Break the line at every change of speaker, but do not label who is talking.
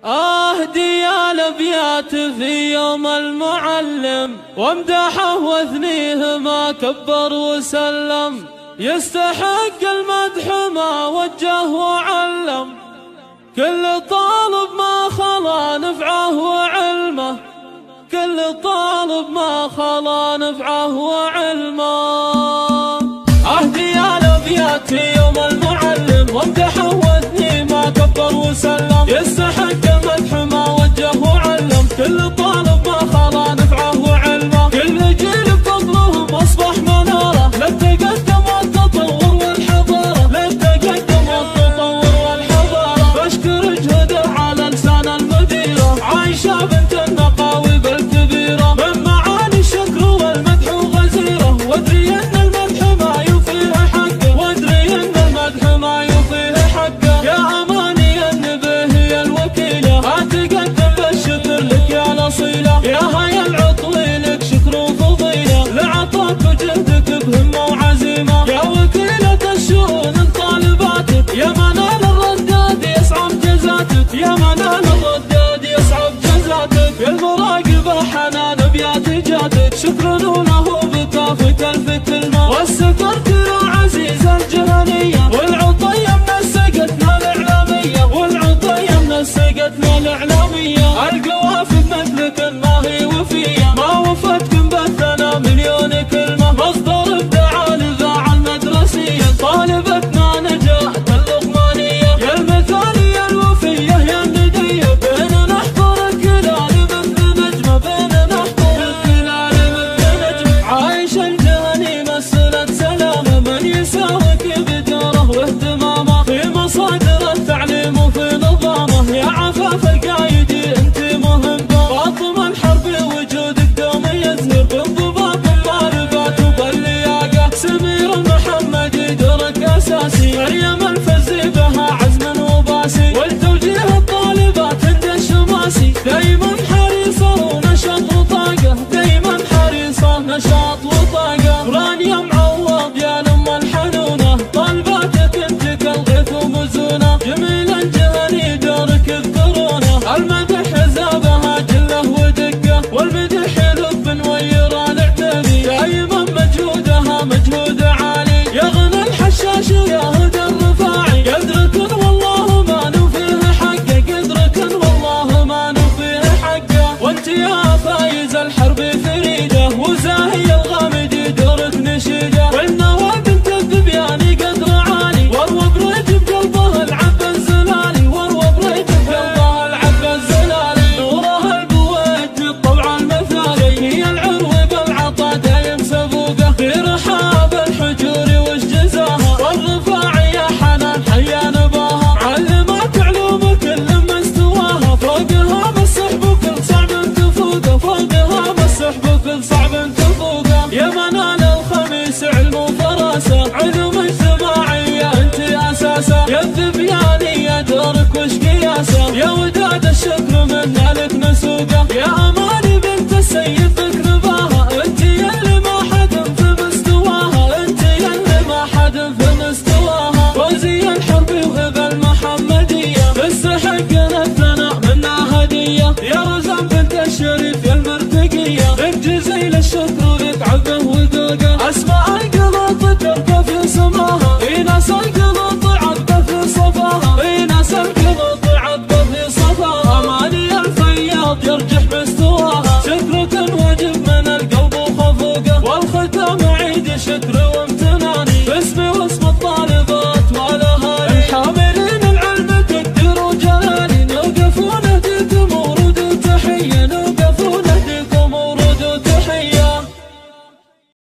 أهدي الأبيات في يوم المعلم وامدحه واثنيه ما كبر وسلم، يستحق المدح ما وجه وعلم، كل طالب ما خلا نفعه وعلمه، كل طالب ما خلا نفعه وعلمه. أهدي الأبيات في يوم المعلم وامدحه واثنيه ما كبر وسلم، يستحق المدح ما وجه وعلم، كل طالب ما خلا نفعه وعلمه، كل جيل بفضلهم أصبح منارة للتقدم والتطور والحضارة، للتقدم والتطور والحضارة، بشكر جهده على لسان المديرة عايشة بنت النقاوي الكبيرة، من معاني الشكر والمدح وغزيرة، وادري ان المدح ما يوفيه حقه، وادري ان المدح ما يوفيه حقه، يا اماني النبي هي الوكيلة اتقدم بالشكر لك يا الاصيلة، يا هيا العطوي لك شكر وفضيلة لعطاك وجهدك بهمة وعزيمة، يا وكيلة الشؤون لطالباتك، يا منال الرداد يصعب جزاتك، يا منال الرداد يصعب جزاتك، يا المراقبة حنان ابيات جاتك، شكر له بكافك الف كلمة، والسكرتير عزيز الجهنية، والعطية منسقتنا الاعلامية، والعطية منسقتنا الاعلامية، القوافي بمثلك ما هي وفية، ما وفتكم بثنا مليون كلمة، مصدر ابداع الاذاعة المدرسية، طالبتنا نجاة اللقمانية، يا المثالية الوفية يا الندية، بين نحضر الكلال مثل نجمة، بين نحضر الكلال مثل نجمة، عايش الجهني مسألة سلامة، من يساوك بدوره واهتمامه، في مصادر التعليم وفي نظامه، يا عفاف القايدي انت مهمة، فاطمة الحربي وجودك دوم يزهر، بالضباط الطالبات وباللياقة، سمير المحمدي دورك اساسي، مريم الفزي بها عزم وباسي، والتوجيه الطالبات عند الشماسي، دايما حريصة ونشاط وطاقة، دايما حريصة نشاط وطاقة، رانيا معوض يا الأم الحنونة، طالباتك انت كالغيث ومزونة، جميلا جهني دورك اذكرونه، المدح زابها جله ودقة، والمدح يلف نوير العتبي، دايما مجهودها مجهود عالي، يا غنى الحشاش يا هدى الرفاعي، قدرك والله ما نوفيه حقه، قدرك والله ما نوفيه حقه، وانت يا فايز الحربي فريدة، وزاهي الغامدي دورك نشيدة، والنوى بنت الذبياني قدر عالي، واروى بريد بقلبه العب الزلالي، واروى بريد بقلبه العب الزلالي، نورها البويت بالطبع المثالي، هي العروي بالعطا دايم سبوقه، في رحاب الحجور وش جزاها، والرفاعي يا حنان حيا نباها، علمت علوم كل ما استواها، فوقها مسح بكل صعب تفوقه، فوقها مسح بكل صعب تفوقه، يا منال الخميس علم وفراسة، علوم اجتماعية انت اساسه، يا الذبيان